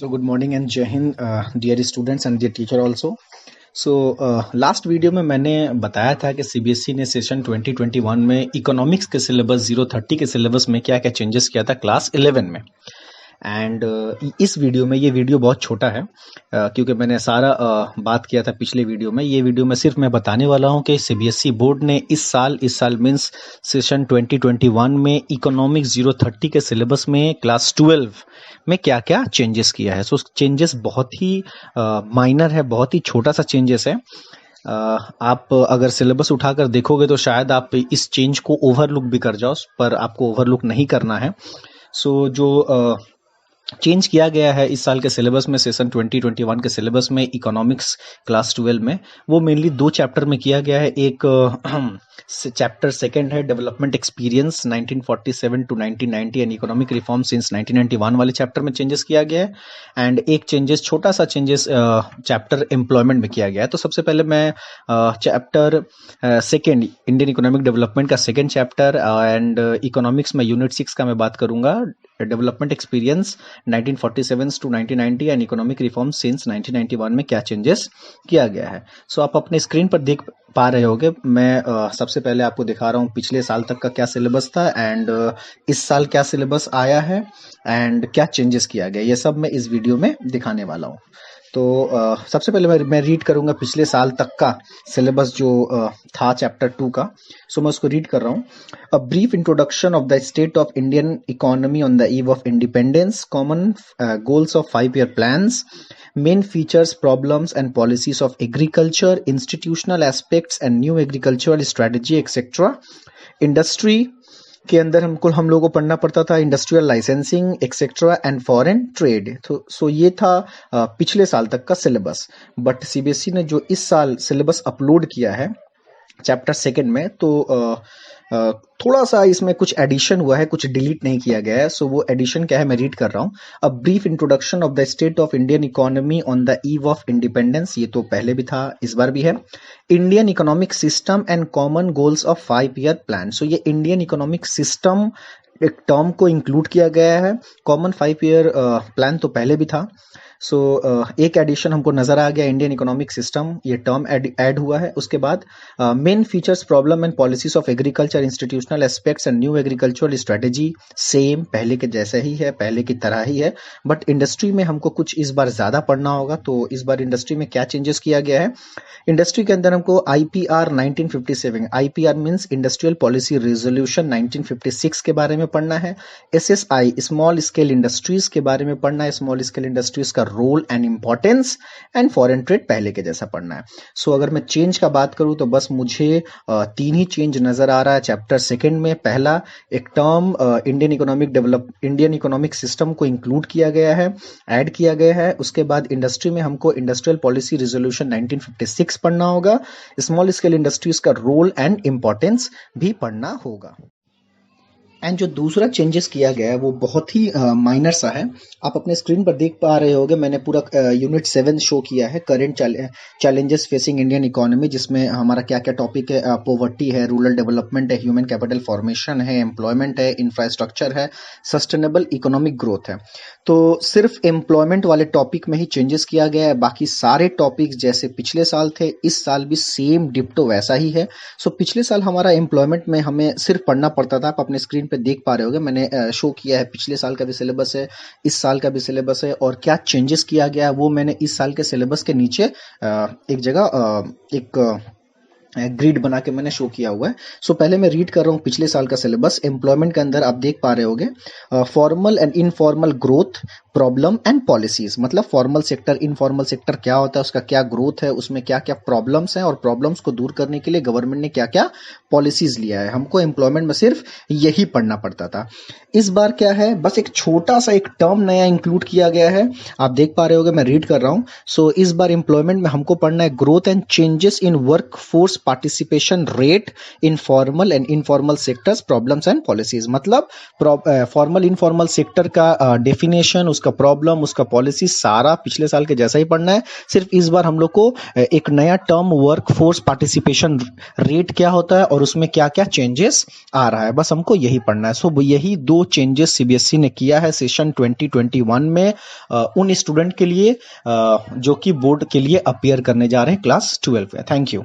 So good morning and Jai Hind, dear students and dear teacher also. So last video में मैंने बताया था कि सीबीएसई ने सेशन 2021 में इकोनॉमिक्स के सिलेबस 030 के सिलेबस में क्या क्या चेंजेस किया था क्लास 11 में। एंड इस वीडियो में, ये वीडियो बहुत छोटा है क्योंकि मैंने सारा बात किया था पिछले वीडियो में। ये वीडियो में सिर्फ मैं बताने वाला हूं कि सीबीएसई बोर्ड ने इस साल मीन्स सेशन 2021 में इकोनॉमिक्स 030 के सिलेबस में क्लास 12 में क्या क्या चेंजेस किया है। सो चेंजेस बहुत ही माइनर है, बहुत ही छोटा सा चेंजेस है। आप अगर सिलेबस उठाकर देखोगे तो शायद आप इस चेंज को ओवरलुक भी कर जाओ, पर आपको ओवरलुक नहीं करना है। सो जो चेंज किया गया है इस साल के सिलेबस में, सेशन 2021 के सिलेबस में इकोनॉमिक्स क्लास 12 में, वो मेनली दो चैप्टर में किया गया है। एक चैप्टर सेकंड है development experience 1947 to 1990 and economic reform since 1991 वाले चैप्टर में चेंजेस किया गया है। एंड एक चेंजेस, छोटा सा चेंजेस चैप्टर एम्प्लॉयमेंट में किया गया है। तो सबसे पहले मैं chapter second Indian economic development का सेकंड चैप्टर एंड इकोनॉमिक्स में यूनिट 6 का मैं बात करूंगा, development experience 1947 to 1990 and economic reform since 1991 में क्या चेंजेस किया गया है। सो आप अपने स्क्रीन पर देख पा रहे होगे। मैं सबसे पहले आपको दिखा रहा हूँ पिछले साल तक का क्या सिलेबस था एंड इस साल क्या सिलेबस आया है एंड क्या चेंजेस किया गया, ये सब मैं इस वीडियो में दिखाने वाला हूँ। तो सबसे पहले मैं रीड करूंगा पिछले साल तक का सिलेबस जो था चैप्टर 2 का। सो मैं उसको रीड कर रहा हूँ। A brief introduction of the state of Indian economy on the eve of independence, common goals of 5-year plans, main features, problems and policies of agriculture, institutional aspects and new agricultural strategy etc. Industry के अंदर हम लोगों को पढ़ना पड़ता था industrial licensing etcetera and foreign trade. तो सो ये था पिछले साल तक का सिलेबस। बट सीबीएसई ने जो इस साल सिलेबस अपलोड किया है चैप्टर सेकंड में, तो थोड़ा सा इसमें कुछ एडिशन हुआ है, कुछ डिलीट नहीं किया गया है। सो वो एडिशन क्या है मैं रीड कर रहा हूँ। A brief introduction of the state of Indian economy on the eve of independence, ये तो पहले भी था, इस बार भी है। Indian economic system and common goals of 5-year plan. So ये इंडियन इकोनॉमिक सिस्टम एक टर्म को इंक्लूड किया गया है। कॉमन 5-year प्लान तो पहले भी था। सो एक एडिशन हमको नजर आ गया, इंडियन इकोनॉमिक सिस्टम, ये टर्म ऐड हुआ है। उसके बाद main features, problem and policies of agriculture, institutional aspects and new agricultural strategy, same पहले के जैसे ही है, पहले की तरह ही है। बट इंडस्ट्री में हमको कुछ इस बार ज्यादा पढ़ना होगा। तो इस बार इंडस्ट्री में क्या चेंजेस किया गया है। इंडस्ट्री के अंदर हमको IPR 1957, IPR means industrial policy resolution 1956 के बारे में पढ़ना है। एसएसआई, स्मॉल स्केल इंडस्ट्रीज के बारे में पढ़ना है, स्मॉल स्केल इंडस्ट्रीज का role and importance and foreign trade पहले के जैसा पढ़ना है। सो अगर मैं चेंज का बात करूं तो बस मुझे 3 ही चेंज नजर आ रहा है चैप्टर सेकंड में। पहला, एक टर्म इंडियन इकोनॉमिक सिस्टम को इंक्लूड किया गया है, ऐड किया गया है। उसके बाद इंडस्ट्री में हमको इंडस्ट्रियल पॉलिसी रेजोल्यूशन 1956 पढ़ना होगा, स्मॉल स्केल इंडस्ट्रीज का रोल एंड इंपॉर्टेंस भी पढ़ना होगा। एंड जो दूसरा चेंजेस किया गया है वो बहुत ही माइनर सा है। आप अपने स्क्रीन पर देख पा रहे होंगे, मैंने पूरा यूनिट 7 शो किया है, current challenges facing Indian economy, जिसमें हमारा क्या क्या टॉपिक है। पॉवर्टी है, रूरल डेवलपमेंट है, ह्यूमन कैपिटल फॉर्मेशन है, एम्प्लॉयमेंट है, इंफ्रास्ट्रक्चर है, सस्टेनेबल इकोनॉमिक ग्रोथ है। तो सिर्फ एम्प्लॉयमेंट वाले टॉपिक में ही चेंजेस किया गया है, बाकी सारे टॉपिक जैसे पिछले साल थे इस साल भी सेम डिप्टो वैसा ही है। सो पिछले साल हमारा एम्प्लॉयमेंट में हमें सिर्फ पढ़ना पड़ता था, आप अपने स्क्रीन पे देख पा रहे होगे, मैंने शो किया है पिछले साल का भी सिलेबस है, इस साल का भी सिलेबस है, और क्या चेंजेस किया गया है वो मैंने इस साल के सिलेबस के नीचे एक जगह एक ग्रिड बना के मैंने शो किया हुआ है। सो पहले मैं रीड कर रहा हूँ पिछले साल का सिलेबस। एम्प्लॉयमेंट के अंदर आप देख पा रहे होगे formal and informal growth, problem and policies, मतलब फॉर्मल सेक्टर, इनफॉर्मल सेक्टर क्या होता है, उसका क्या ग्रोथ है, उसमें क्या क्या प्रॉब्लम्स हैं, और प्रॉब्लम्स को दूर करने के लिए गवर्नमेंट ने क्या क्या पॉलिसीज लिया है। हमको एम्प्लॉयमेंट में सिर्फ यही पढ़ना पड़ता था। इस बार क्या है, बस एक छोटा सा एक टर्म नया इंक्लूड किया गया है, आप देख पा रहे होगे, मैं रीड कर रहा हूं। सो इस बार एम्प्लॉयमेंट में हमको पढ़ना है growth and changes in work force participation rate in formal and informal sectors, problems and policies. मतलब फॉर्मल इनफॉर्मल सेक्टर का डेफिनेशन, उसका प्रॉब्लम, उसका पॉलिसी सारा पिछले साल के जैसा ही पढ़ना है। सिर्फ इस बार हम लोग को एक नया term work force participation rate क्या होता है और और उसमें क्या क्या चेंजेस आ रहा है, बस हमको यही पढ़ना है। सो यही 2 चेंजेस सीबीएसई ने किया है सेशन 2021 में उन स्टूडेंट के लिए जो कि बोर्ड के लिए अपीयर करने जा रहे हैं क्लास 12 में। Thank you.